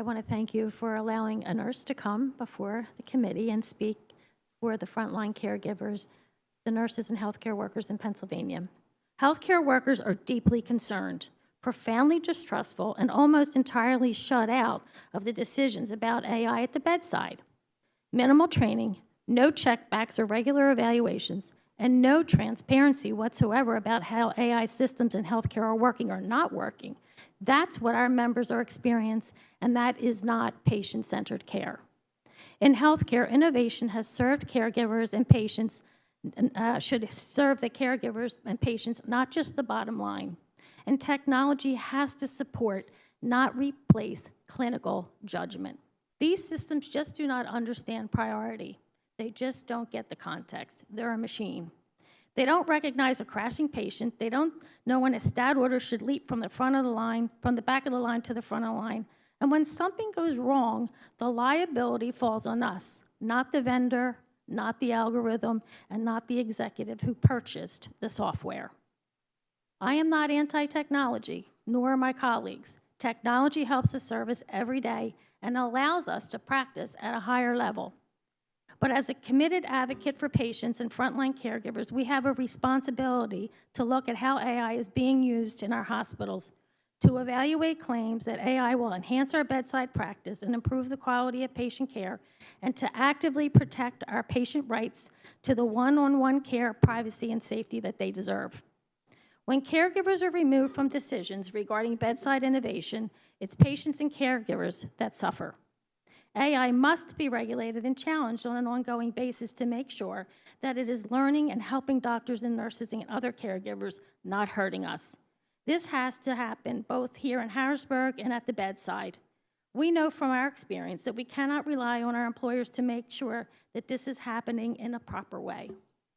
I want to thank you for allowing a nurse to come before the committee and speak for the frontline caregivers, the nurses and healthcare workers in Pennsylvania. Healthcare workers are deeply concerned, profoundly distrustful, and almost entirely shut out of the decisions about AI at the bedside. Minimal training, no checkbacks or regular evaluations, and no transparency whatsoever about how AI systems in healthcare are working or not working. That's what our members are experiencing, and that is not patient-centered care. In healthcare, innovation has served caregivers and patients, should serve the caregivers and patients, not just the bottom line. And technology has to support, not replace, clinical judgment. These systems just do not understand priority. They just don't get the context. They're a machine. They don't recognize a crashing patient. They don't know when a stat order should leap from the front of the line, from the back of the line to the front of the line. And when something goes wrong, the liability falls on us, not the vendor, not the algorithm, and not the executive who purchased the software. I am not anti-technology, nor are my colleagues. Technology helps us service every day and allows us to practice at a higher level. But as a committed advocate for patients and frontline caregivers, we have a responsibility to look at how AI is being used in our hospitals, to evaluate claims that AI will enhance our bedside practice and improve the quality of patient care, and to actively protect our patient rights to the one-on-one care, privacy, and safety that they deserve. When caregivers are removed from decisions regarding bedside innovation, it's patients and caregivers that suffer. AI must be regulated and challenged on an ongoing basis to make sure that it is learning and helping doctors and nurses and other caregivers, not hurting us. This has to happen both here in Harrisburg and at the bedside. We know from our experience that we cannot rely on our employers to make sure that this is happening in a proper way.